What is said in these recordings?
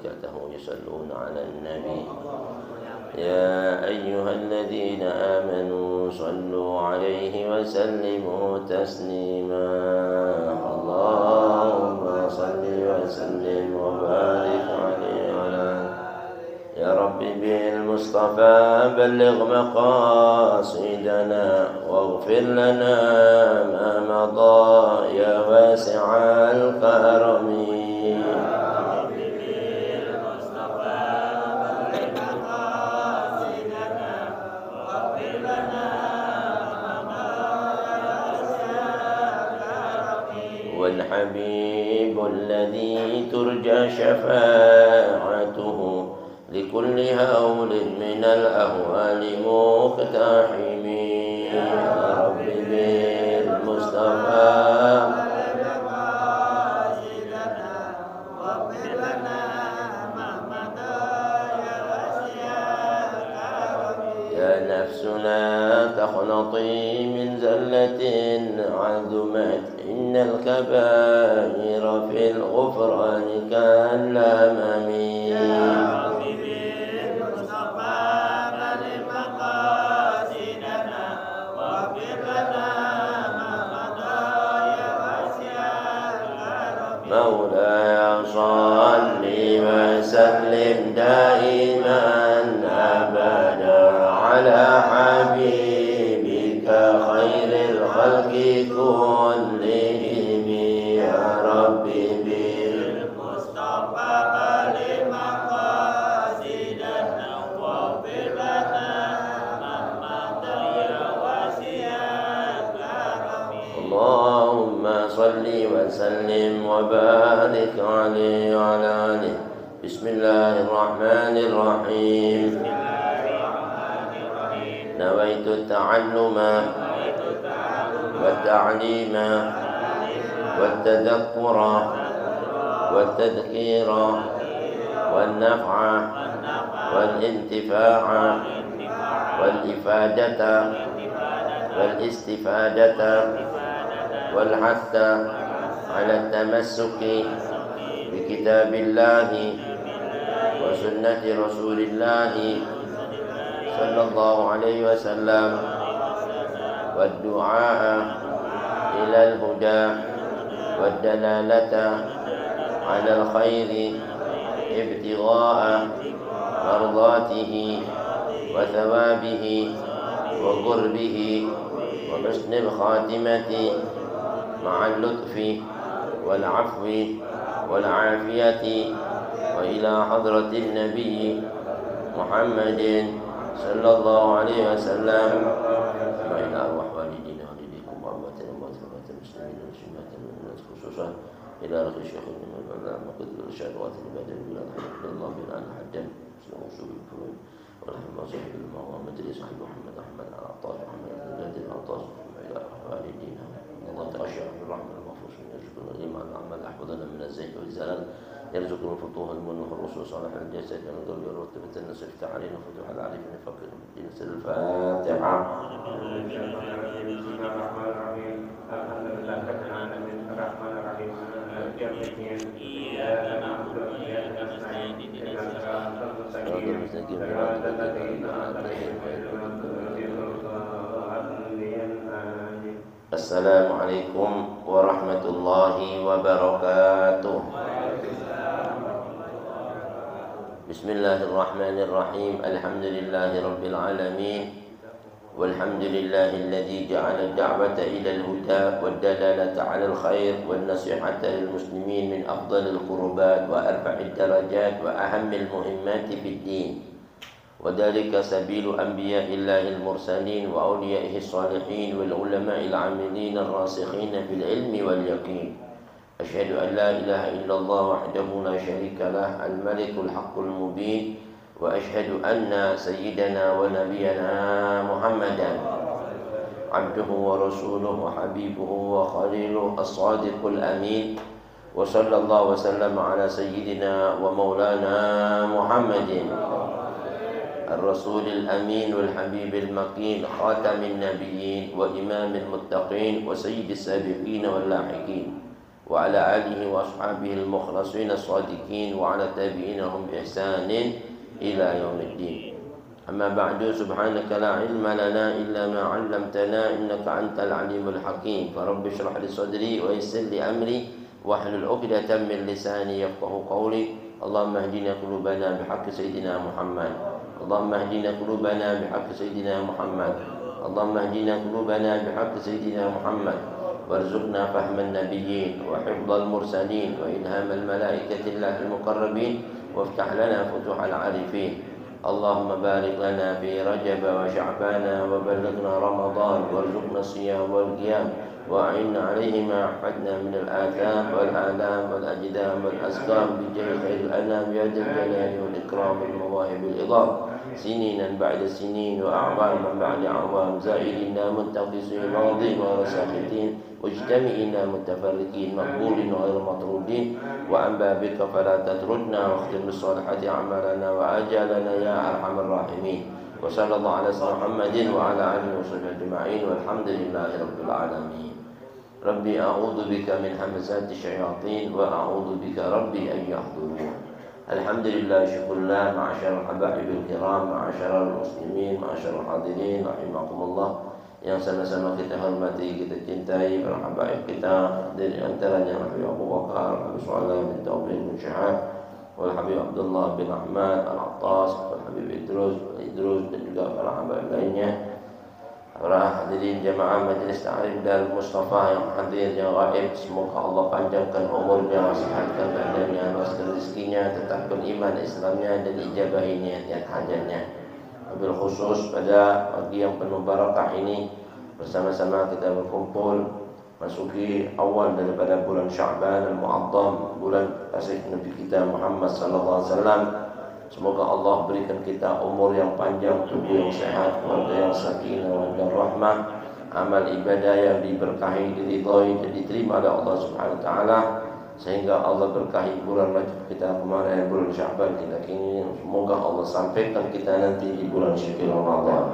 وملائكته يصلون على النبي يا أيها الذين آمنوا صلوا عليه وسلموا تسليما اللهم صل وسلم وبارك عليه وعلى يا رب بالمصطفى بلغ مقاصدنا واغفر لنا ما مضى يا واسع الكرم والحبيب الذي ترجى شفاعته لكل هول من الأهوال مقتحم يا رب بالمصطفى يا نفس لا تخلطي من زلة عظمت إن الكبائر في الغفران كالأمم مولاي صل وسلم دائما أبدا على حبيبك خير الخلق كلهم يا ربي بالمصطفى بلغ مقاصدنا واغفر لنا ما مضى يا واسع الكرم اللهم صل وسلم وبارك عليه وعلى آله بسم الله الرحمن الرحيم نويت التعلم والتعليم والتذكر والتذكير والنفع والانتفاع والإفادة والاستفادة والحث على التمسك بكتاب الله وسنة رسول الله صلى الله عليه وسلم والدعاء إلى الهدى والدلالة على الخير ابتغاء مرضاته وثوابه وقربه وحسن الخاتمة مع اللطف والعفو والعافية وإلى حضرة النبي محمد صلى الله عليه وسلم وإلى أرواح والدينا والديكم وأمواتنا وأموات المسلمين والمسلمات والناس خصوصا إلى رخي الشيخ من العلماء وقد الإرشاد وأثر البلاد البلاد حمد الله بنا عن حجا مسلم وصول الكون ورحمة صاحب المعوامة صاحب محمد أحمد على عطاش محمد الجاد العطاش وإلى أرواح والدينا الله تغشى بالرحمة المغفوص من يرزقنا الإيمان العمل أحفظنا من الزيت والزلل يرزقنا الفتوح المن والرسول صالح الجسد ونقول يرتب النصر علينا فتوح العارف من فقر الدين سر الفاتحة الحمد لله رب العالمين الرحمن الرحيم مالك يوم الدين إياك نعبد وإياك نستعين اهدنا الصراط المستقيم صراط الذين أنعمت عليهم غير المغضوب عليهم ولا الضالين آمين. السلام عليكم ورحمة الله وبركاته. بسم الله الرحمن الرحيم الحمد لله رب العالمين والحمد لله الذي جعل الدعوة إلى الهدى والدلالة على الخير والنصيحة للمسلمين من أفضل القربات وأرفع الدرجات وأهم المهمات في الدين وذلك سبيل أنبياء الله المرسلين وأوليائه الصالحين والعلماء العاملين الراسخين في العلم واليقين. أشهد أن لا إله إلا الله وحده لا شريك له الملك الحق المبين وأشهد أن سيدنا ونبينا محمدا عبده ورسوله وحبيبه وخليله الصادق الأمين وصلى الله وسلم على سيدنا ومولانا محمد الرسول الأمين والحبيب المكين خاتم النبيين وإمام المتقين وسيد السابقين واللاحقين. وعلى آله وأصحابه المخلصين الصادقين وعلى تابعين لهم بإحسان إلى يوم الدين. أما بعد، سبحانك لا علم لنا إلا ما علمتنا إنك أنت العليم الحكيم. فرب اشرح لي صدري ويسر لي أمري واحلل عقدة من لساني يفقهوا قولي. اللهم اهدنا قلوبنا بحق سيدنا محمد. اللهم اهدنا قلوبنا بحق سيدنا محمد. اللهم اهدنا قلوبنا بحق سيدنا محمد، وارزقنا فهم النبيين وحفظ المرسلين وإلهام الملائكة الله المقربين، وافتح لنا فتوح العارفين. اللهم بارك لنا في رجب وشعبان وبلغنا رمضان، وارزقنا الصيام والقيام، وأعنا عليه ما أحفدنا من الآثام والآلام والأجدام والأسقام بجاه خير الأنام يا ذا الجلال والإكرام والمواهب العظام، سنينا بعد سنين وأعواما بعد أعوام، زائرين منتقصين راضين ورساخطين، مجتمعين متفرقين، مقبولين غير مطرودين، وعن بابك فلا تتركنا، واختم بالصالحات أعمالنا وآجالنا يا أرحم الراحمين. وصلى الله على سيدنا محمد وعلى آله وصحبه أجمعين، والحمد لله رب العالمين. ربي أعوذ بك من همزات الشياطين وأعوذ بك ربي أن يحضرون. الحمد لله، syukur الله، معاشر الحبايب الكرام، معاشر المسلمين، معاشر الحاضرين rahimakumullah, yang sama-sama kita hormati, kita cintai, para habaib kita dari antaranya Habib Abu Bakar, Habib Su'ala bin Taufiq bin Syahab, wal Habib Abdullah bin Ahmad Al-Attas, wal Habib Idrus dan juga para habaib lainnya. Para hadirin jamaah Majlis Ta'arif Darul Mustafa yang hadir, yang gaib, semoga Allah panjangkan umurnya, sihatkan badannya, luaskan rezekinya, tetapkan iman Islamnya, dan ijabahi niat-niat hajatnya. Wabil khusus pada pagi yang penuh barakah ini, bersama-sama kita berkumpul masuki awal daripada bulan Sya'ban Al-Mu'azzam, bulan kasih Nabi kita Muhammad sallallahu alaihi wasallam. Semoga Allah berikan kita umur yang panjang, tubuh yang sehat, keluarga yang sakinah dan rahmah, amal ibadah yang diberkahi, diridhai dan diterima oleh Allah Subhanahu wa taala, sehingga Allah berkahi bulan Rajab kita kemarin, bulan Sya'ban kita kini. Semoga Allah sampaikan kita nanti di bulan syukur Ramadan.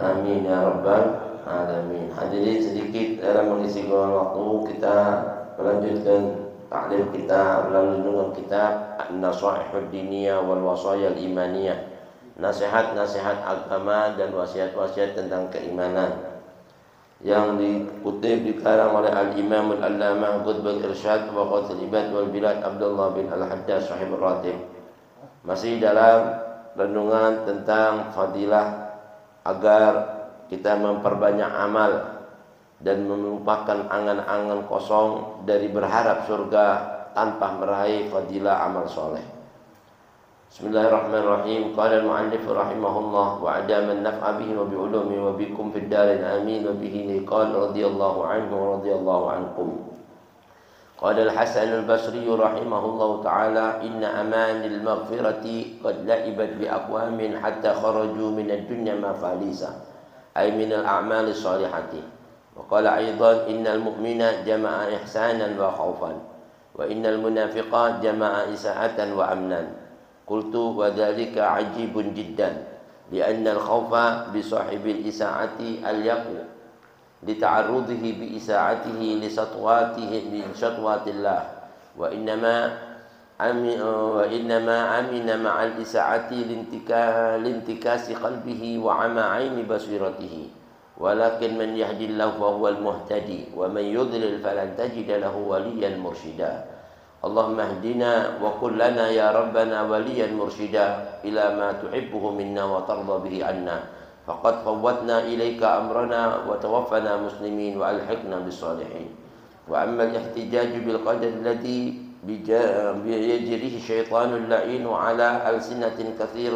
Amin ya rabbal alamin. Hadirin, sedikit dalam mengisi waktu kita melanjutkan taklim kita melalui dengan kitab An-Nasaihud Diniyah wal Wasaya Al-Imaniyah, nasihat-nasihat agama dan wasiat-wasiat tentang keimanan, yang dikutip dikarang oleh Al-Imam Al-Allamah Qutbul Irsyad wa Qatil Ibad wal Bilad Abdullah bin Al-Haddad Sahib Al-Ratib. Masih dalam renungan tentang fadilah agar kita memperbanyak amal dan melupakan angan-angan kosong dari berharap surga tanpa meraih fadilah amal soleh. Bismillahirrahmanirrahim. Qala al-mu'allif rahimahullah wa adama an-naf'a bihi wa bi'ulumi wa bikum fid darin amin wa bihi qala radhiyallahu anhu wa radhiyallahu ankum. Qala al-Hasan al-Basri rahimahullah ta'ala inna amanil maghfirati qad la'ibat bi aqwamin hatta kharaju min ad-dunya ma falisa ay min al-a'mali salihati. وقال أيضا إن المؤمن جمع إحسانا وخوفا وإن المنافق جمع إساءة وأمنا. قلت وذلك عجيب جدا لأن الخوف بصاحب الإساءة أليق لتعرضه بإساءته لسطوات الله، وإنما أمن مع الإساءة لانتكاس قلبه وعمى عين بصيرته. ولكن من يهدي الله فهو المهتدي ومن يضلل فلن تجد له وليا مرشدا. اللهم اهدنا وقل لنا يا ربنا وليا مرشدا إلى ما تحبه منا وترضى به عنا، فقد فوتنا إليك أمرنا وتوفنا مسلمين وألحقنا بالصالحين. وأما الاحتجاج بالقدر الذي بيجريه الشيطان اللعين على ألسنة كثير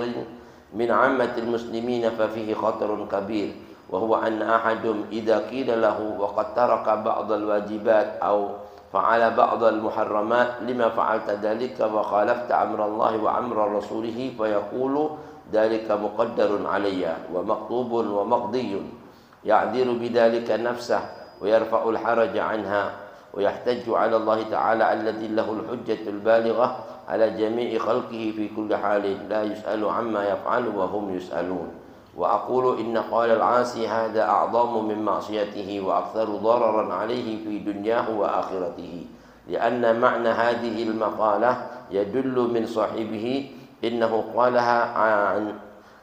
من عامة المسلمين ففيه خطر كبير، وهو أن أحدهم إذا قيل له وقد ترك بعض الواجبات أو فعل بعض المحرمات لما فعلت ذلك وخالفت أمر الله وأمر رسوله، فيقول ذلك مقدر علي ومكتوب ومقضي، يعذر بذلك نفسه ويرفع الحرج عنها ويحتج على الله تعالى الذي له الحجة البالغة على جميع خلقه في كل حال لا يسأل عما يفعل وهم يسألون. وأقول إن قول العاصي هذا أعظم من معصيته وأكثر ضررا عليه في دنياه وآخرته، لأن معنى هذه المقالة يدل من صاحبه إنه قالها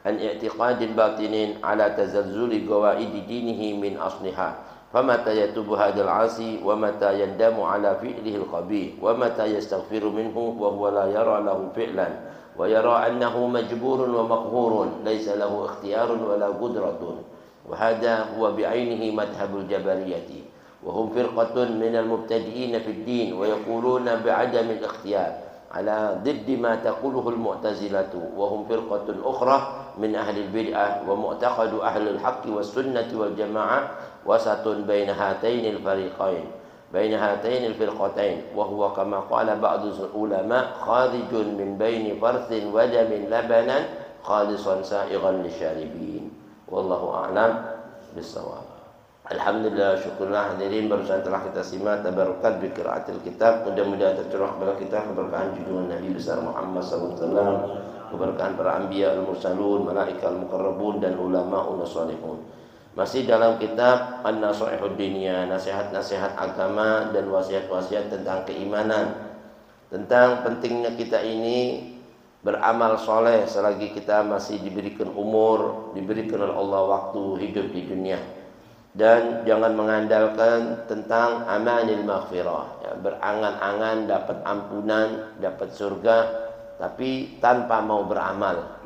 عن اعتقاد باطن على تزلزل قواعد دينه من أصلها، فمتى يتوب هذا العاصي ومتى يندم على فعله القبيح ومتى يستغفر منه وهو لا يرى له فعلا ويرى أنه مجبور ومقهور ليس له اختيار ولا قدرة. وهذا هو بعينه مذهب الجبرية، وهم فرقة من المبتدئين في الدين ويقولون بعدم الاختيار على ضد ما تقوله المعتزلة، وهم فرقة أخرى من أهل البدعة، ومعتقد أهل الحق والسنة والجماعة وسط بين هاتين الفريقين بين هاتين الفرقتين، وهو كما قال بعض العلماء خارج من بين فرث ودم لبنا خالصا سائغا للشاربين. والله أعلم بالصواب. Alhamdulillah, syukurlah hadirin, barusan telah kita simak tabarukat bi qiraatil kitab. Mudah-mudahan tercurah kepada kita keberkahan junjungan Nabi besar Muhammad SAW, keberkahan para anbiya al-mursalun, malaika al-muqarrabun dan ulama salihun. Masih dalam kitab An-Nasaihud Diniyah, nasihat-nasihat agama dan wasiat-wasiat tentang keimanan, tentang pentingnya kita ini beramal soleh selagi kita masih diberikan umur, diberikan oleh Allah waktu hidup di dunia. Dan jangan mengandalkan tentang amanil maghfirah, ya, berangan-angan dapat ampunan, dapat surga, tapi tanpa mau beramal.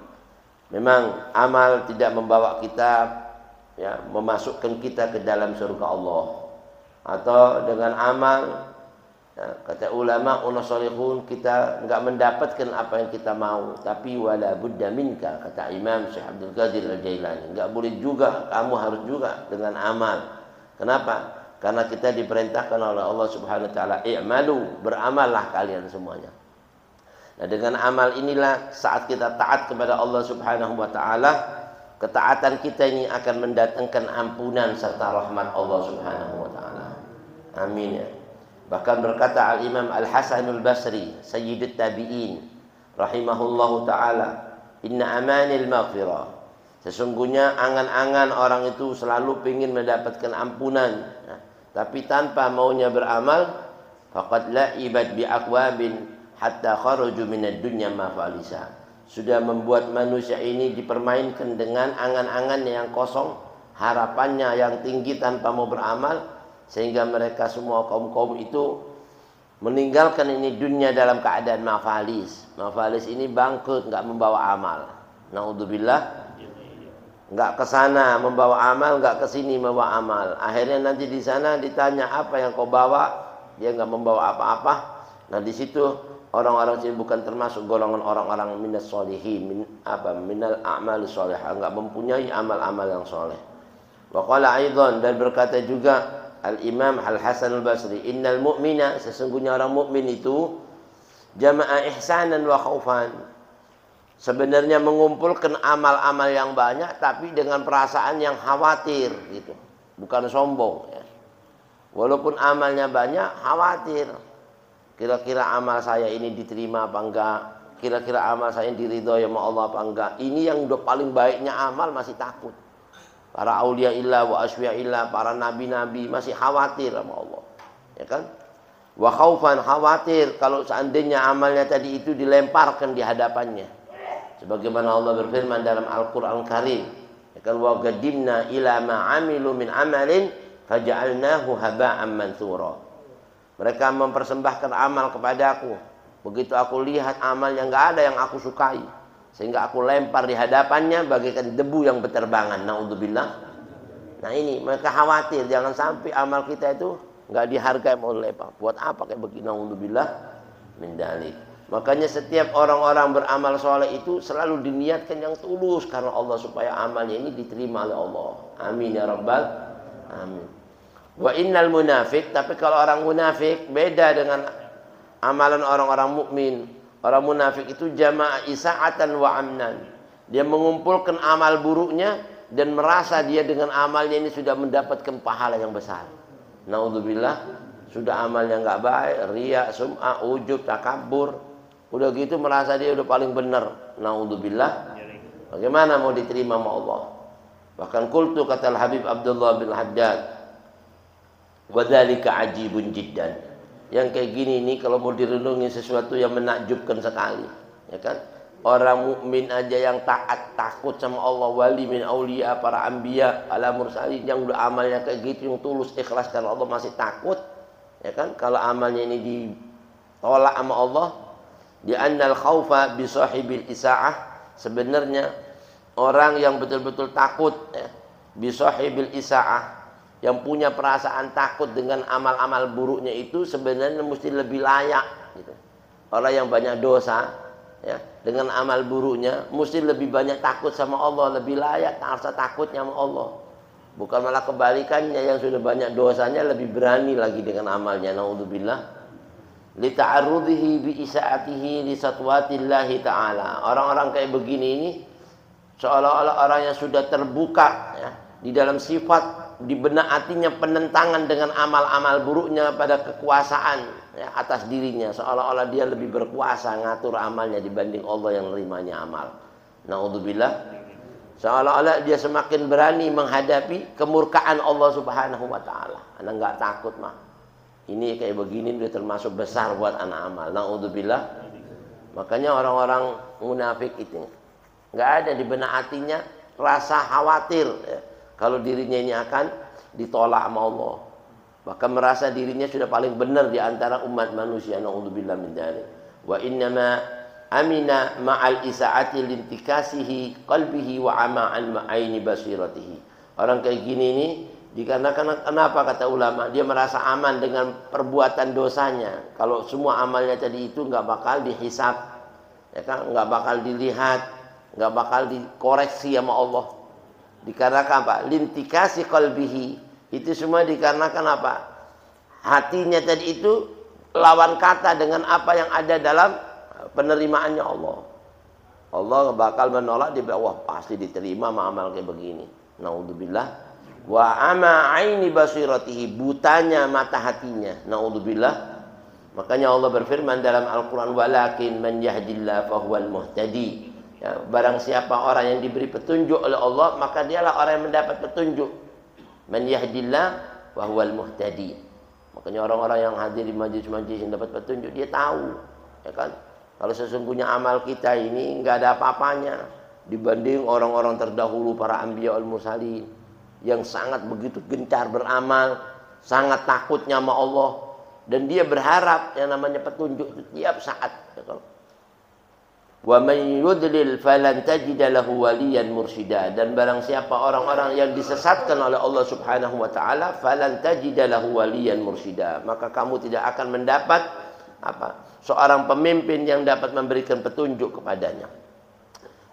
Memang amal tidak membawa kita, ya, memasukkan kita ke dalam surga Allah. Atau dengan amal, ya, kata ulama unasolihun, kita enggak mendapatkan apa yang kita mau, tapi wala budda minka, kata Imam Syekh Abdul Qadir Al-Jailani, enggak boleh juga, kamu harus juga dengan amal. Kenapa? Karena kita diperintahkan oleh Allah Subhanahu wa taala, i'malu, beramallah kalian semuanya. Nah, dengan amal inilah saat kita taat kepada Allah Subhanahu wa taala, ketaatan kita ini akan mendatangkan ampunan serta rahmat Allah Subhanahu wa taala. Amin ya. Bahkan berkata Al-Imam Al-Hasanul Basri, Sayyidut Tabi'in, rahimahullahu ta'ala, inna amanil maghfirah, sesungguhnya angan-angan orang itu selalu ingin mendapatkan ampunan, nah, tapi tanpa maunya beramal, faqad la'ibat bi'aqwabin hatta kharaju minad dunya ma falisa, sudah membuat manusia ini dipermainkan dengan angan-angan yang kosong, harapannya yang tinggi tanpa mau beramal, sehingga mereka semua kaum-kaum itu meninggalkan ini dunia dalam keadaan mafalis. Mafalis ini bangkrut, enggak membawa amal. Naudzubillah, enggak ke sana membawa amal, enggak ke sini membawa amal. Akhirnya nanti di sana ditanya apa yang kau bawa, dia enggak membawa apa-apa. Nah, di situ orang-orang ini bukan termasuk golongan orang-orang minas sholihin, minal a'mal sholihah, enggak mempunyai amal-amal yang soleh. Wa qala aidan, dan berkata juga Al-Imam Al-Hasan Al-Basri, innal mu'mina, sesungguhnya orang mukmin itu jama'a ihsanan wa khaufan, sebenarnya mengumpulkan amal-amal yang banyak tapi dengan perasaan yang khawatir gitu, bukan sombong ya. Walaupun amalnya banyak, khawatir, kira-kira amal saya ini diterima apa enggak, kira-kira amal saya diridhoi sama Allah apa enggak. Ini yang udah paling baiknya amal masih takut. Para aulia illah wa asfiya illah, para nabi-nabi masih khawatir sama Allah, ya kan? Wa khaufan, khawatir kalau seandainya amalnya tadi itu dilemparkan di hadapannya. Sebagaimana Allah berfirman dalam Al-Qur'an Karim, ya kan, wa qadimna ila ma amilu min amalin faja'alnahu haba'an mansura. Mereka mempersembahkan amal kepadaku, begitu aku lihat amal yang enggak ada yang aku sukai, sehingga aku lempar di hadapannya bagaikan debu yang berterbangan. Naudzubillah. Nah ini mereka khawatir jangan sampai amal kita itu nggak dihargai oleh Allah. Buat apa kayak begini? Naudzubillah min dzalik. Makanya setiap orang-orang beramal soleh itu selalu diniatkan yang tulus karena Allah, supaya amalnya ini diterima oleh Allah. Amin ya rabbal amin. Wa innal munafik, tapi kalau orang munafik beda dengan amalan orang-orang mukmin. Orang munafik itu jama'a isa'atan wa amnan. Dia mengumpulkan amal buruknya dan merasa dia dengan amalnya ini sudah mendapatkan pahala yang besar. Naudzubillah, sudah amalnya enggak baik, riya, sum'ah, ujub, takabur. Udah gitu merasa dia udah paling benar. Naudzubillah. Bagaimana mau diterima sama Allah? Bahkan qultu, kata Habib Abdullah bin Haddad, wa dzalika ajibun jiddan. Yang kayak gini ini kalau mau direnungi sesuatu yang menakjubkan sekali, ya kan? Orang mukmin aja yang taat, takut sama Allah, wali min aulia, para anbiya, ala mursalin, yang udah amalnya kayak gitu, yang tulus ikhlas karena Allah, masih takut, ya kan? Kalau amalnya ini ditolak sama Allah, di annal khaufa bi sahibil isaah, sebenarnya orang yang betul-betul takut, ya, bi sahibil isaah, yang punya perasaan takut dengan amal-amal buruknya itu sebenarnya mesti lebih layak, gitu. Orang yang banyak dosa, ya, dengan amal buruknya mesti lebih banyak takut sama Allah, lebih layak rasa takutnya sama Allah. Bukan malah kebalikannya, yang sudah banyak dosanya lebih berani lagi dengan amalnya. Naudzubillah. Li ta'arrudihi bi isaatihi li satwatillahi ta'ala. Orang-orang kayak begini ini seolah-olah orang yang sudah terbuka, ya, di dalam sifat, di benak hatinya penentangan dengan amal-amal buruknya pada kekuasaan, ya, atas dirinya, seolah-olah dia lebih berkuasa ngatur amalnya dibanding Allah yang menerimanya amal. Naudzubillah. Seolah-olah dia semakin berani menghadapi kemurkaan Allah Subhanahu wa taala. Anak enggak takut mah. Ini kayak begini udah termasuk besar buat anak amal. Naudzubillah. Makanya orang-orang munafik itu enggak ada di benak hatinya rasa khawatir, ya, kalau dirinya ini akan ditolak sama Allah. Bahkan merasa dirinya sudah paling benar di antara umat manusia. Na'udzubillah min dzalik. Wa innama amina ma'al isaati lintikasihi qalbihi wa ama'an ma'aini basiratihi. Orang kayak gini ini dikarenakan kenapa, kata ulama, dia merasa aman dengan perbuatan dosanya. Kalau semua amalnya tadi itu nggak bakal dihisab, ya kan, nggak bakal dilihat, nggak bakal dikoreksi sama Allah. Dikarenakan apa? Lintikasi qalbihi. Itu semua dikarenakan apa? Hatinya tadi itu lawan kata dengan apa yang ada dalam penerimaannya Allah. Allah bakal menolak, di bawah pasti diterima amal kayak begini. Naudzubillah. Wa ama aini basiratihi, butanya mata hatinya. Naudzubillah. Makanya Allah berfirman dalam Al-Qur'an, walakin man yahdillah fahuwal muhtadi. Ya, barang siapa orang yang diberi petunjuk oleh Allah, maka dialah orang yang mendapat petunjuk. Man yahdillah wa huwal muhtadi. Makanya orang-orang yang hadir di majlis-majlis yang dapat petunjuk, dia tahu, ya kan, kalau sesungguhnya amal kita ini enggak ada apa-apanya dibanding orang-orang terdahulu, para anbiya wal mursalin, yang sangat begitu gencar beramal, sangat takutnya sama Allah, dan dia berharap yang namanya petunjuk setiap saat, ya kan? Wa man yudlil falan tajida lahu waliyan mursyida. Dan barang siapa orang-orang yang disesatkan oleh Allah Subhanahu wa taala, falan tajida lahu waliyan mursyida, maka kamu tidak akan mendapat apa? Seorang pemimpin yang dapat memberikan petunjuk kepadanya.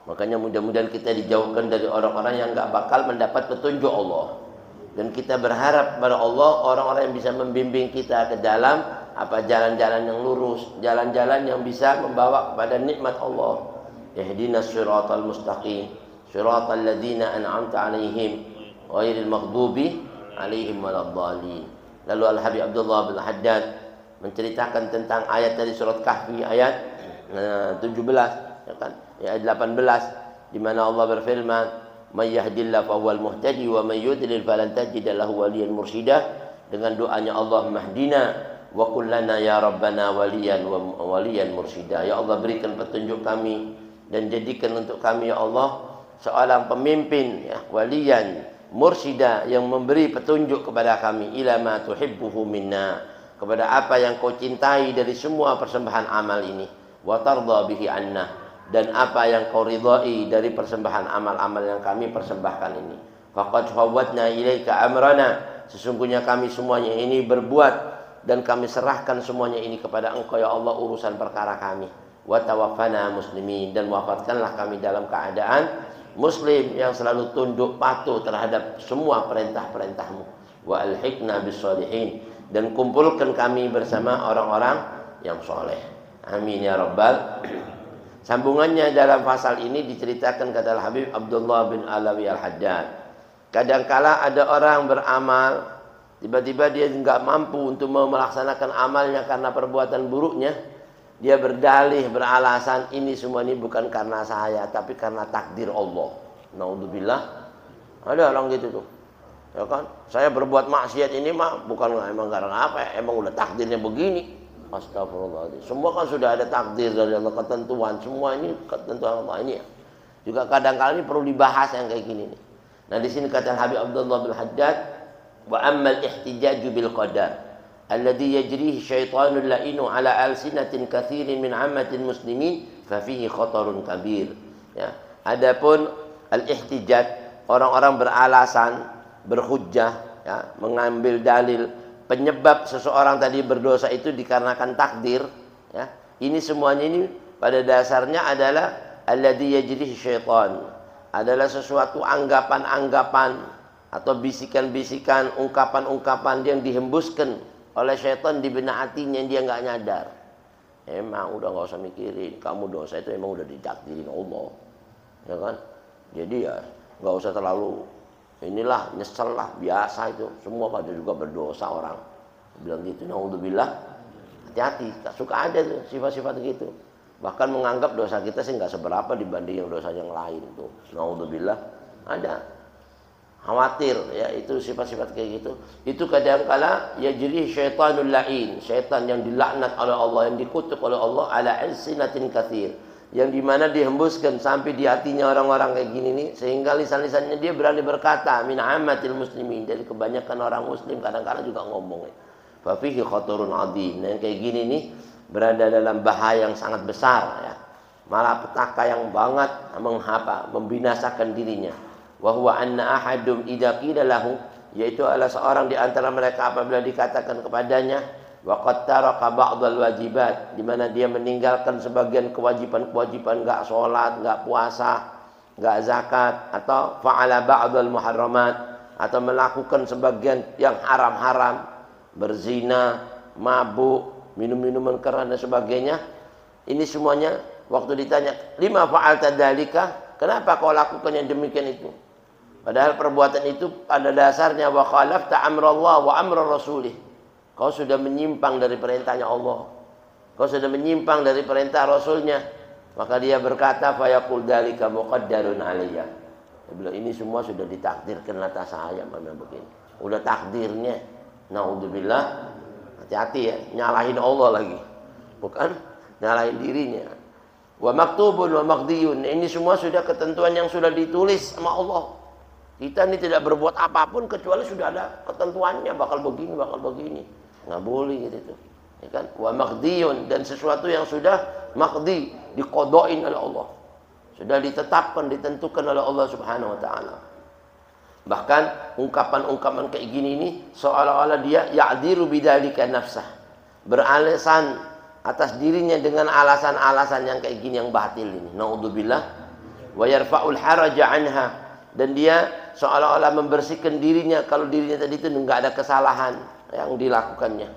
Makanya mudah-mudahan kita dijauhkan dari orang-orang yang enggak bakal mendapat petunjuk Allah. Dan kita berharap pada Allah orang-orang yang bisa membimbing kita ke dalam apa, jalan-jalan yang lurus, jalan-jalan yang bisa membawa kepada nikmat Allah. Ihdinas siratal mustaqim, siratal ladzina an'amta 'alaihim ghairil maghdubi 'alaihim waladdallin. Lalu Al-Habib Abdullah bin Haddad menceritakan tentang ayat dari surat Kahfi ayat 17, ya kan? Ayat 18, di mana Allah berfirman, may yahdillahu fahuwal muhtadi wa may yudlil falan tajid lahu waliyan mursyida. Dengan doanya Allah, mahdina wa kullana ya rabbana waliyan wa waliyan mursyida. Ya Allah, berikan petunjuk kami dan jadikan untuk kami ya Allah seorang pemimpin, ya, waliyan mursyida, yang memberi petunjuk kepada kami, ila ma tuhibbuhu minna, kepada apa yang kau cintai dari semua persembahan amal ini, wa tardha bihi anna, dan apa yang kau ridhai dari persembahan amal-amal yang kami persembahkan ini. Faqad fawwadna ilaika amrana, sesungguhnya kami semuanya ini berbuat dan kami serahkan semuanya ini kepada Engkau ya Allah, urusan perkara kami. Wa tawaffana muslimin, dan wafatkanlah kami dalam keadaan muslim yang selalu tunduk patuh terhadap semua perintah-perintah-Mu. Wa alhiqna bis-shalihin, dan kumpulkan kami bersama orang-orang yang soleh. Amin ya rabbal. Sambungannya dalam pasal ini diceritakan, kata Habib Abdullah bin Alawi Al-Haddad, kadangkala ada orang beramal, tiba-tiba dia enggak mampu untuk melaksanakan amalnya karena perbuatan buruknya, Dia berdalih, beralasan ini semua ini bukan karena saya, tapi karena takdir Allah. Naudzubillah. Ada orang gitu tuh. Ya kan? Saya berbuat maksiat ini mah bukan emang karena apa ya, emang udah takdirnya begini. Astagfirullahaladzim. Semua kan sudah ada takdir dari Allah, ketentuan. Semua ini ketentuan Allah ini ya. Juga kadang-kadang ini perlu dibahas yang kayak gini nih. Nah di sini kata Habib Abdullah bin Haddad, wa ammal ihtijaju bil qadar alladhi yajrihi syaitanul la'inu ala alsinatin kathirin min ammatil muslimin fa fihi khatarun kabir. Ya, adapun al-ihtijaj, orang-orang beralasan, berhujjah, ya, mengambil dalil penyebab seseorang tadi berdosa itu dikarenakan takdir, ya. Ini semuanya ini pada dasarnya adalah alladhi yajrihi syaitan, adalah sesuatu anggapan-anggapan atau bisikan-bisikan, ungkapan-ungkapan yang dihembuskan oleh syaitan di benak hatinya yang dia nggak nyadar. Emang udah nggak usah mikirin, kamu dosa itu emang udah ditakdirin Allah, ya kan? Jadi ya nggak usah terlalu inilah, nyesel lah, biasa itu. Semua pada juga berdosa orang. Bilang gitu, naudzubillah. Hati-hati, tak suka ada tuh sifat-sifat gitu. Bahkan menganggap dosa kita sih nggak seberapa dibanding yang dosa yang lain tuh. Naudzubillah, ada. Khawatir ya, itu sifat-sifat kayak gitu. Itu kadang-kala ya jadi syaitanul la'in, syaitan yang dilaknat oleh Allah, yang dikutuk oleh Allah ala alsinatin katsir, yang dimana dihembuskan sampai di hatinya orang-orang kayak gini nih, sehingga lisan-lisannya dia berani berkata min ammatil muslimin, dari kebanyakan orang muslim kadang-kala juga ngomong. Fa fihi khatarun adzim. Nah, yang kayak gini nih berada dalam bahaya yang sangat besar ya. Malapetaka yang banget membinasakan dirinya. Wa huwa anna ahadum idza qila lahu, yaitu adalah seorang di antara mereka apabila dikatakan kepadanya wa qad taraka ba'dal wajibat, di mana dia meninggalkan sebagian kewajiban-kewajiban, enggak salat, enggak puasa, enggak zakat, atau fa'ala ba'dal muharramat, atau melakukan sebagian yang haram-haram, berzina, mabuk, minum-minuman keras dan sebagainya. Ini semuanya waktu ditanya, lima fa'alta dzalika, kenapa kau lakukan yang demikian itu? Padahal perbuatan itu pada dasarnya wa khalafta amrallah wa amra rasulih. Kau sudah menyimpang dari perintahnya Allah. Kau sudah menyimpang dari perintah Rasulnya. Maka dia berkata fa yaqul dzalika muqaddarun alayya. Dia bilang ini semua sudah ditakdirkan atas saya, mana begini. Udah takdirnya. Naudzubillah. Hati-hati ya, nyalahin Allah lagi. Bukan nyalahin dirinya. Wa maktubun wa maqdiyun. Ini semua sudah ketentuan yang sudah ditulis sama Allah. Kita ini tidak berbuat apapun kecuali sudah ada ketentuannya, bakal begini. Nggak boleh gitu. Ya kan? Wa maqdiyun, dan sesuatu yang sudah maqdi, diqodoin oleh Allah. Sudah ditetapkan, ditentukan oleh Allah Subhanahu wa taala. Bahkan ungkapan-ungkapan kayak gini ini seolah-olah dia ya'diru bidzalika nafsah. Beralasan atas dirinya dengan alasan-alasan yang kayak gini yang batil ini. Naudzubillah. Wa yarfa'ul haraja anha, dan dia seolah-olah membersihkan dirinya kalau dirinya tadi itu enggak ada kesalahan yang dilakukannya.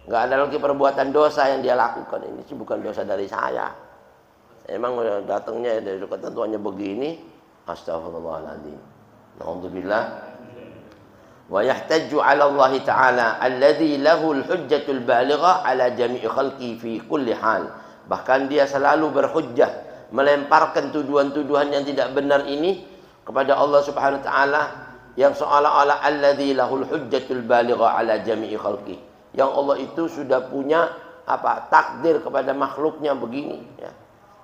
Enggak ada lagi perbuatan dosa yang dia lakukan. Ini sih bukan dosa dari saya. Emang datangnya dari ketentuannya begini. Astagfirullahaladzim. Naudzubillah. Wa yahtajju 'ala Allah Ta'ala alladzi lahu al-hujjatul baligha 'ala jami'i khalqi fi kulli hal. Bahkan dia selalu berhujjah, melemparkan tuduhan-tuduhan yang tidak benar ini kepada Allah Subhanahu wa taala, yang seolah-olah alladzi lahul hujjatul baligha 'ala jami'i khalqi. Yang Allah itu sudah punya takdir kepada makhluknya begini ya.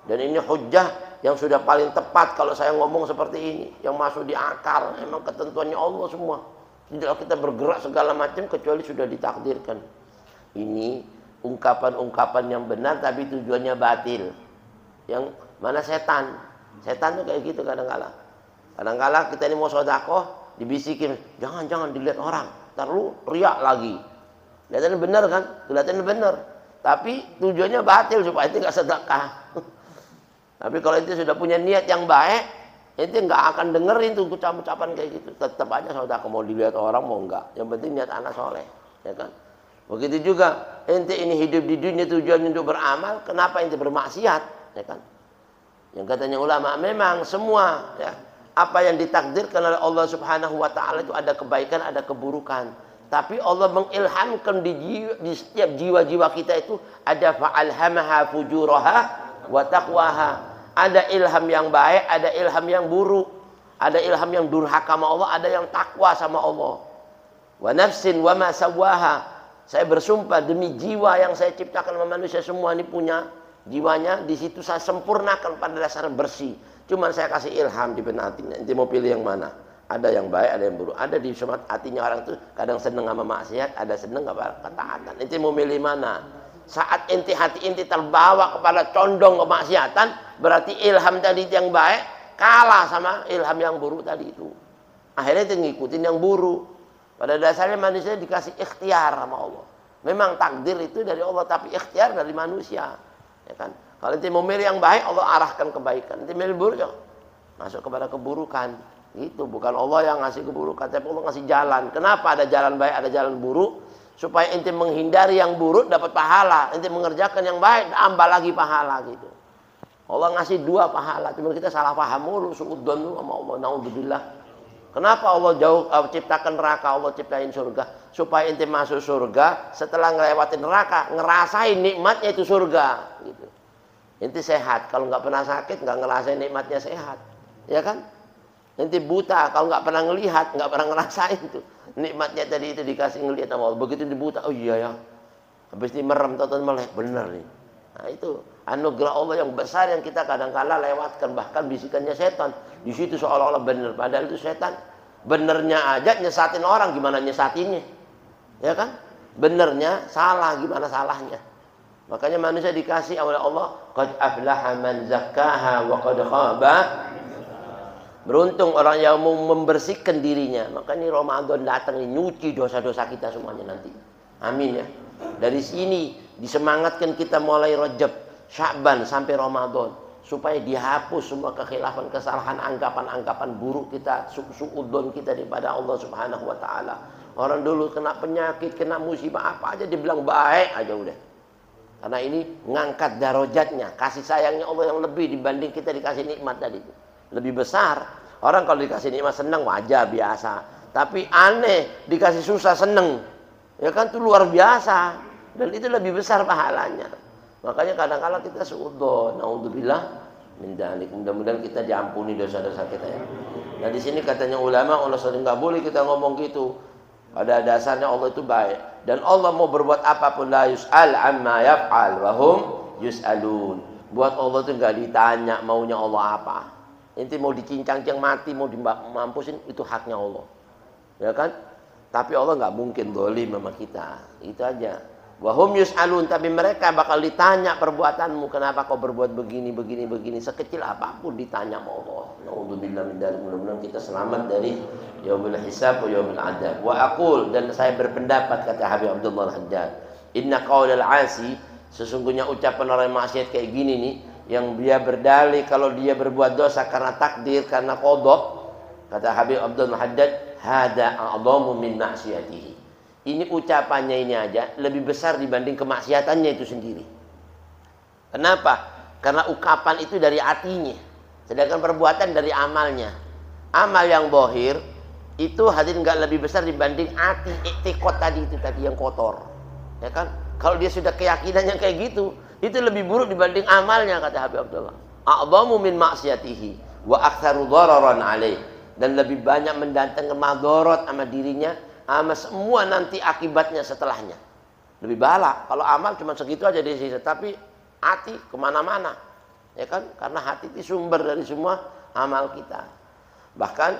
Dan ini hujjah yang sudah paling tepat kalau saya ngomong seperti ini, yang masuk di akal, memang ketentuannya Allah semua. Tidak kita bergerak segala macam kecuali sudah ditakdirkan. Ini ungkapan-ungkapan yang benar tapi tujuannya batil. Yang mana setan. Setan tuh kayak gitu kadang-kala. Kadang-kala kita ini mau sedekah, dibisikin, jangan dilihat orang, ntar lu riak lagi. Kelihatannya benar kan? Kelihatannya benar. Tapi tujuannya batil supaya itu nggak sedekah. Tapi kalau itu sudah punya niat yang baik, itu nggak akan dengerin tuh ucapan-ucapan kayak gitu. Tetap aja sedekah, mau dilihat orang mau enggak. Yang penting niat anak soleh, ya kan? Begitu juga ente ini hidup di dunia tujuannya untuk beramal, kenapa ente bermaksiat, ya kan? Yang katanya ulama memang semua ya, apa yang ditakdirkan oleh Allah Subhanahu wa taala itu ada kebaikan, ada keburukan. Tapi Allah mengilhamkan di setiap jiwa-jiwa kita itu ada fa'alhamaha fujuraha wa taqwaha. Ada ilham yang baik, ada ilham yang buruk. Ada ilham yang durhaka sama Allah, ada yang takwa sama Allah. Wa nafsin wa ma sawwaha. Saya bersumpah demi jiwa yang saya ciptakan sama manusia semua ini punya jiwanya, di situ saya sempurnakan pada dasar bersih. Cuman saya kasih ilham di benak hatinya. Nanti mau pilih yang mana? Ada yang baik, ada yang buruk. Ada di semua hatinya orang itu kadang seneng sama maksiat, ada seneng sama ketaatan. Nanti mau milih mana? Saat hati inti terbawa kepada condong kemaksiatan, berarti ilham tadi yang baik kalah sama ilham yang buruk tadi itu. Akhirnya itu ngikutin yang buruk. Pada dasarnya manusia dikasih ikhtiar sama Allah. Memang takdir itu dari Allah, tapi ikhtiar dari manusia. Ya kan? Kalau nanti mau milih yang baik, Allah arahkan kebaikan. Nanti milih buruk, ya masuk kepada keburukan. Itu bukan Allah yang ngasih keburukan, tapi Allah ngasih jalan. Kenapa ada jalan baik, ada jalan buruk? Supaya ente menghindari yang buruk dapat pahala, ente mengerjakan yang baik tambah lagi pahala gitu. Allah ngasih 2 pahala, cuma kita salah paham mulu, suudzon lu sama Allah. Naudzubillah. Kenapa Allah ciptakan neraka, Allah ciptain surga? Supaya ente masuk surga, setelah ngelewatin neraka, ngerasain nikmatnya itu surga gitu. Ente sehat, kalau nggak pernah sakit, nggak ngerasain nikmatnya sehat, ya kan? Ente buta, kalau nggak pernah ngelihat, nggak pernah ngerasain itu nikmatnya tadi itu dikasih ngelihat sama Allah. Begitu dibuta, oh iya ya, habis ini merem, tonton melek, bener nih. Nah itu anugerah Allah yang besar yang kita kadang-kala lewatkan, bahkan bisikannya setan di situ seolah-olah bener, padahal itu setan. Benernya aja nyesatin orang, gimana nyesatinnya, ya kan? Benernya salah, gimana salahnya? Makanya manusia dikasih oleh Allah, qad aflaha man zakkaha wa qad khaba. Beruntung orang yang mau membersihkan dirinya. Makanya Ramadan datang ini nyuci dosa-dosa kita semuanya nanti. Amin ya. Dari sini disemangatkan kita mulai Rajab, Sya'ban sampai Ramadan supaya dihapus semua kekhilafan, kesalahan, anggapan-anggapan buruk kita, suudzon kita daripada Allah Subhanahu wa taala. Orang dulu kena penyakit, kena musibah apa aja dibilang baik aja udah. Karena ini ngangkat darajatnya, kasih sayangnya Allah yang lebih dibanding kita dikasih nikmat tadi. Lebih besar. Orang kalau dikasih nikmat senang wajar biasa. Tapi aneh dikasih susah senang. Ya kan itu luar biasa. Dan itu lebih besar pahalanya. Makanya kadang-kala kita suudzon, naudzubillah min dzalik. Mudah-mudahan kita diampuni dosa-dosa kita ya. Nah di sini katanya ulama, Allah sering nggak boleh kita ngomong gitu. Pada dasarnya Allah itu baik. Dan Allah mau berbuat apapun, la yus'al amma yaf'al wa hum yus'alun. Buat Allah itu nggak ditanya maunya Allah apa. Inti mau dicincang-cincang mati, mau dimampusin, itu haknya Allah. Ya kan? Tapi Allah nggak mungkin zalim sama kita. Itu aja. Wa hum yus'alun, tapi mereka bakal ditanya perbuatanmu, kenapa kau berbuat begini, begini, begini. Sekecil apapun ditanya sama Allah. Naudzubillah min dzalik. Mudah-mudahan kita selamat dari yaumul hisab wa yaumul adab. Wa aqul, dan saya berpendapat kata Habib Abdullah Al-Haddad, inna qaulal 'asi, sesungguhnya ucapan orang maksiat kayak gini nih, yang dia berdalih kalau dia berbuat dosa karena takdir, karena qada, kata Habib Abdul Haddad, hada a'dhamu min ma'siyatihi. Ini ucapannya ini aja lebih besar dibanding kemaksiatannya itu sendiri. Kenapa? Karena ucapan itu dari hatinya, sedangkan perbuatan dari amalnya. Amal yang bohir itu hadirin nggak lebih besar dibanding hati i'tiqad tadi itu tadi yang kotor, ya kan? Kalau dia sudah keyakinannya kayak gitu, itu lebih buruk dibanding amalnya, kata Habib Abdullah. A'dhamu min ma'siyatihi wa aktsaru dhararan alaih, dan lebih banyak mendatangkan madarat sama dirinya, sama semua nanti akibatnya setelahnya. Lebih balak. Kalau amal cuma segitu aja di sini, tapi hati kemana-mana, ya kan? Karena hati itu sumber dari semua amal kita. Bahkan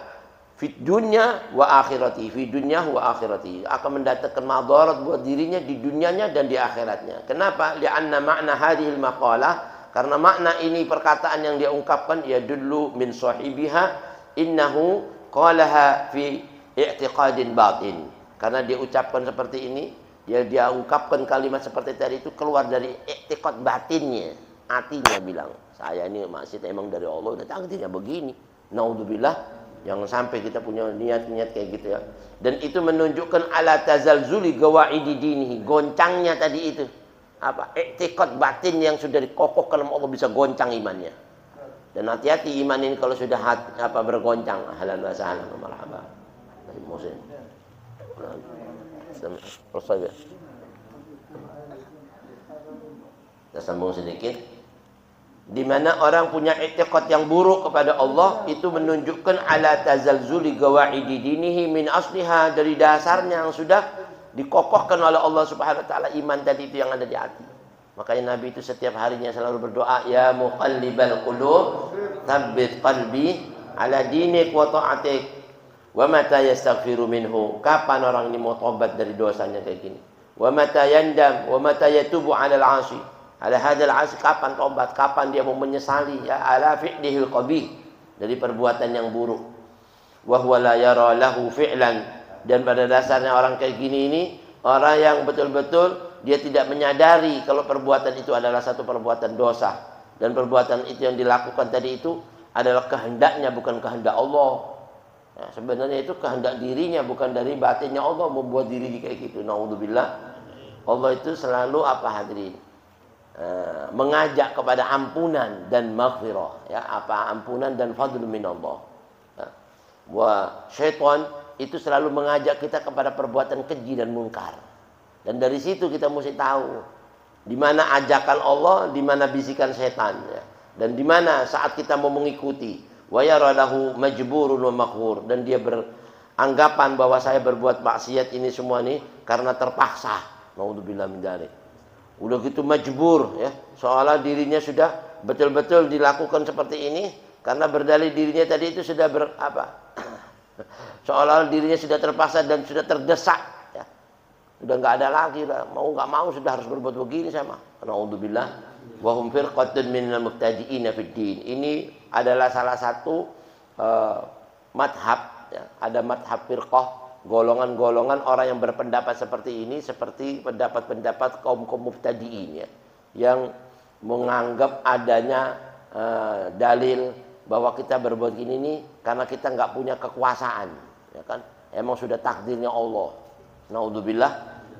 fit dunya wa akhirati, fi dunya wa akhirati, akan mendatangkan madarat buat dirinya di dunianya dan di akhiratnya. Kenapa? Li'anna ma'na hadhil maqalah, karena makna ini perkataan yang dia ungkapkan, ya dulu min sahibiha innahu qalaha fi i'tiqadin batin. Karena dia ucapkan seperti ini, dia ungkapkan kalimat seperti tadi itu keluar dari i'tiqad batinnya. Hatinya bilang, saya ini masih emang dari Allah, udah takdirnya begini. Naudzubillah. Jangan sampai kita punya niat-niat kayak gitu ya. Dan itu menunjukkan ala tazalzuli gawaidi dinihi, goncangnya tadi itu. Apa? I'tiqad batin yang sudah dikokohkan sama Allah bisa goncang imannya. Dan hati-hati iman ini kalau sudah bergoncang, ahlan wa sahlan wa marhaba. Muslim. Kita sambung sedikit. Di mana orang punya i'tiqad yang buruk kepada Allah, itu menunjukkan ala tazalzuli gawaidi dinihi min asliha, dari dasarnya yang sudah dikokohkan oleh Allah Subhanahu wa taala iman tadi itu yang ada di hati. Makanya Nabi itu setiap harinya selalu berdoa, ya muqallibal qulub tsabbit qalbi ala dinik wa ta'atik. Wa mata yastaghfiru minhu, kapan orang ini mau tobat dari dosanya kayak gini? Wa mata yandam wa mata yatubu 'alal 'asi. Ala hadzal 'asi, kapan tobat? Kapan dia mau menyesali ya ala fi'lihil qabih, dari perbuatan yang buruk. Wa huwa la yara lahu fi'lan, dan pada dasarnya orang kayak gini ini orang yang betul-betul dia tidak menyadari kalau perbuatan itu adalah satu perbuatan dosa, dan perbuatan itu yang dilakukan tadi itu adalah kehendaknya, bukan kehendak Allah. Nah, sebenarnya itu kehendak dirinya, bukan dari batinnya Allah membuat diri kayak gitu. Naudzubillah. Allah itu selalu apa hadirin? Mengajak kepada ampunan dan maghfirah, ya, apa ampunan dan fadl minallah. Wah, syaitan itu selalu mengajak kita kepada perbuatan keji dan mungkar. Dan dari situ kita mesti tahu di mana ajakan Allah, di mana bisikan setan, ya. Dan di mana saat kita mau mengikuti. Wa yaralahu majburun wa maghfur, dan dia beranggapan bahwa saya berbuat maksiat ini semua nih karena terpaksa. Naudzubillah min dzalik. Udah gitu majbur, ya, seolah dirinya sudah betul-betul dilakukan seperti ini karena berdalih dirinya tadi itu sudah seolah dirinya sudah terpaksa dan sudah terdesak, ya. Sudah nggak ada lagi, mau nggak mau sudah harus berbuat begini sama. Naudzubillah. Wa hum firqatun minal mubtadi'ina fid din. Ini adalah salah satu madhab, ya. Ada madhab firqah, golongan-golongan orang yang berpendapat seperti ini, seperti pendapat-pendapat kaum-kaum mubtadi'in, ya, yang menganggap adanya dalil bahwa kita berbuat gini nih karena kita nggak punya kekuasaan, ya kan? Emang sudah takdirnya Allah. Naudzubillah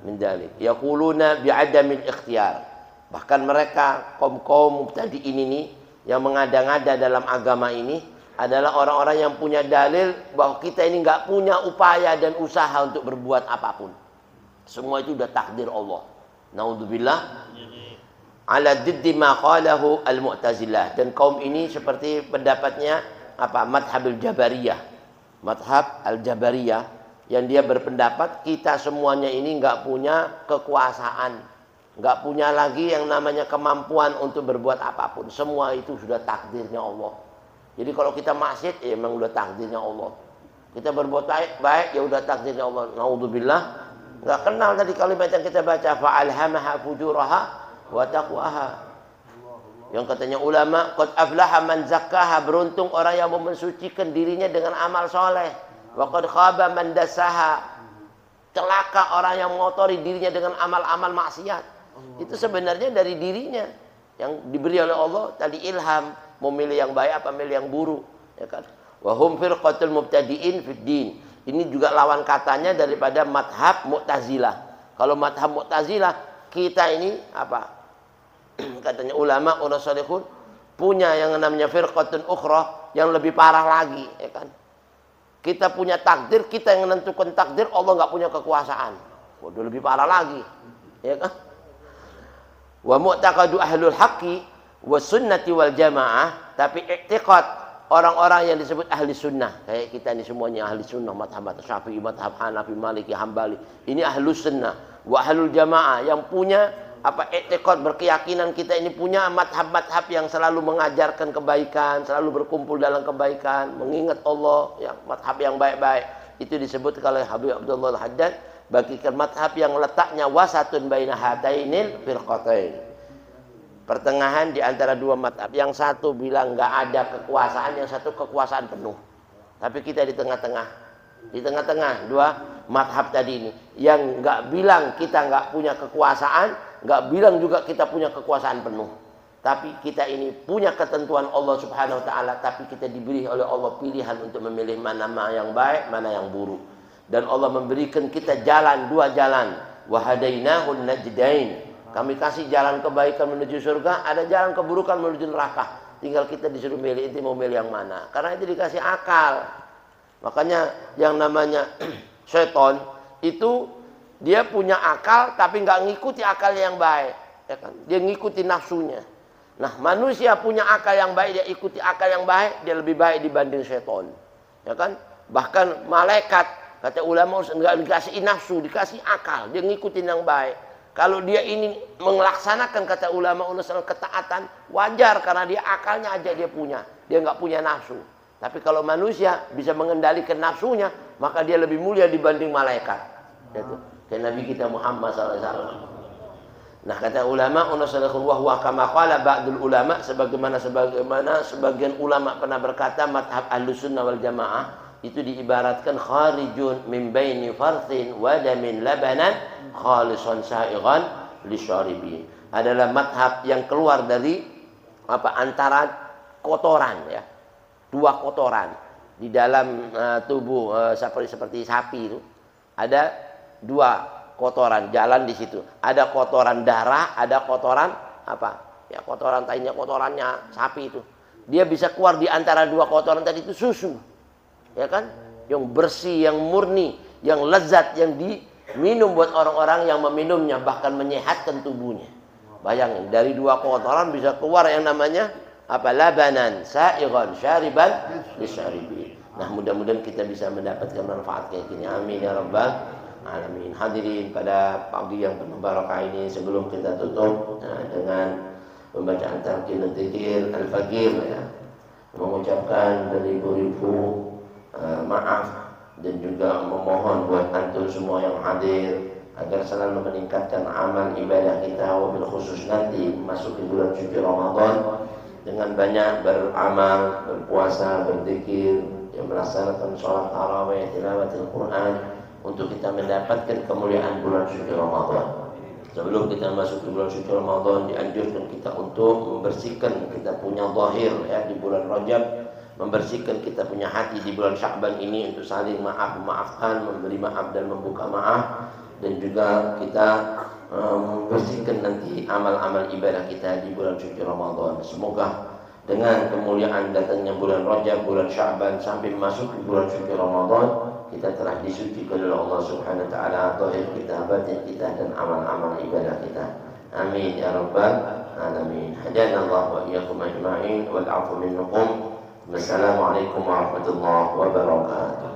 min dzalik. Yaquluna bi'adamil ikhtiyar. Bahkan mereka kaum-kaum mubtadi'in ini yang mengada-ngada dalam agama ini adalah orang-orang yang punya dalil bahwa kita ini nggak punya upaya dan usaha untuk berbuat apapun. Semua itu sudah takdir Allah. Naudzubillah. Ala diddi ma qalahu al-Mu'tazilah, dan kaum ini seperti pendapatnya apa? Madhabul Jabariyah. Madhab al-Jabariyah yang dia berpendapat kita semuanya ini nggak punya kekuasaan, nggak punya lagi yang namanya kemampuan untuk berbuat apapun. Semua itu sudah takdirnya Allah. Jadi kalau kita maksiat, ya memang udah takdirnya Allah. Kita berbuat baik, ya udah takdirnya Allah. Naudzubillah. Nggak kenal tadi kalimat yang kita baca, fa'alhamaha fujuraha wa taqwaha. Yang katanya ulama, qad aflaha man zakkaha, beruntung orang yang mensucikan dirinya dengan amal soleh. Wa qad khaba man dassaha, celaka orang yang mengotori dirinya dengan amal-amal maksiat. Itu sebenarnya dari dirinya yang diberi oleh Allah tadi ilham, mau milih yang baik apa milih yang buruk, ya kan? Wa hum firqatul mubtadi'in fid din. Ini juga lawan katanya daripada madhab Mu'tazilah. Kalau madhab Mu'tazilah, kita ini apa? Katanya ulama orang salihun punya yang namanya firqatun ukhra yang lebih parah lagi, ya kan? Kita punya takdir, kita yang menentukan takdir, Allah nggak punya kekuasaan. Waduh, lebih parah lagi, ya kan? Wa mu'taqadu ahlul haqqi wa sunnati wal jamaah, tapi i'tiqad orang-orang yang disebut ahli sunnah, kayak kita ini semuanya ahli sunnah, madhab Syafi'i, madhab Hanafi, Maliki, Hambali, ini ahlu sunnah. Wa ahlul jamaah yang punya apa? I'tiqad, berkeyakinan kita ini punya madhab-madhab yang selalu mengajarkan kebaikan, selalu berkumpul dalam kebaikan, mengingat Allah, yang madhab yang baik-baik. Itu disebut oleh Habib Abdullah Al-Haddad bagikan madhab yang letaknya wasatun baina hatainil firqatain, pertengahan di antara dua madhab. Yang satu bilang nggak ada kekuasaan, yang satu kekuasaan penuh. Tapi kita di tengah-tengah, dua madhab tadi ini, yang nggak bilang kita nggak punya kekuasaan, nggak bilang juga kita punya kekuasaan penuh. Tapi kita ini punya ketentuan Allah Subhanahu Wa Taala, tapi kita diberi oleh Allah pilihan untuk memilih mana yang baik, mana yang buruk. Dan Allah memberikan kita jalan, dua jalan. Wa hadainahun najdain. Kami kasih jalan kebaikan menuju surga, ada jalan keburukan menuju neraka. Tinggal kita disuruh milih, itu mau milih yang mana. Karena itu dikasih akal. Makanya yang namanya syaitan itu dia punya akal tapi nggak ngikuti akal yang baik, ya kan? Dia ngikuti nafsunya. Nah, manusia punya akal yang baik, dia ikuti akal yang baik, dia lebih baik dibanding setan, ya kan? Bahkan malaikat, kata ulama, nggak dikasih nafsu, dikasih akal, dia ngikutin yang baik. Kalau dia ini melaksanakan, kata ulama, unsur ketaatan, wajar karena dia akalnya aja dia punya, dia nggak punya nafsu. Tapi kalau manusia bisa mengendalikan nafsunya, maka dia lebih mulia dibanding malaikat. Itu kayak Nabi kita Muhammad SAW. Nah, kata ulama, unsur wahwa kama qala ba'dul ulama, sebagaimana sebagian ulama pernah berkata, madhab Ahlussunnah wal Jamaah itu diibaratkan kharijun min baini farthin wa damin labanan khalisan sa'igan lisyaribin. Adalah madhab yang keluar dari antara kotoran, ya. Dua kotoran di dalam tubuh seperti sapi itu. Ada dua kotoran jalan di situ. Ada kotoran darah, ada kotoran ya kotoran tainya, kotorannya sapi itu. Dia bisa keluar di antara dua kotoran tadi itu susu. Ya kan? Yang bersih, yang murni, yang lezat, yang diminum buat orang-orang yang meminumnya, bahkan menyehatkan tubuhnya. Bayangin, dari dua kotoran bisa keluar yang namanya labanan sa'igan syariban lisyaribin. Nah, mudah-mudahan kita bisa mendapatkan manfaat kayak gini. Amin ya rabbal alamin. Hadirin, pada pagi yang penuh barakah ini, sebelum kita tutup dengan pembacaan talqin dzikir al-faqir, ya, mengucapkan beribu-ribu maaf dan juga memohon buat antum semua yang hadir agar selalu meningkatkan amal ibadah kita, wabil khusus nanti masuk di bulan suci Ramadan dengan banyak beramal, berpuasa, berzikir, yang melaksanakan sholat tarawih, tilawatil Quran, untuk kita mendapatkan kemuliaan bulan suci Ramadan. Sebelum kita masuk ke bulan suci Ramadan, dianjurkan kita untuk membersihkan kita punya zahir, ya, di bulan Rajab, membersihkan kita punya hati di bulan Sya'ban ini untuk saling memaafkan, memberi maaf dan membuka maaf, dan juga kita membersihkan nanti amal-amal ibadah kita di bulan suci Ramadan. Semoga dengan kemuliaan datangnya bulan Rajab, bulan Sya'ban sampai masuk ke bulan suci Ramadan, kita telah disucikan oleh Allah Subhanahu wa taala, zahir kita, batin kita, dan amal-amal ibadah kita. Amin ya rabbal alamin. Hadanallahu wa iyyakum ajma'in wal 'afwu minkum. Wassalamualaikum warahmatullahi wabarakatuh.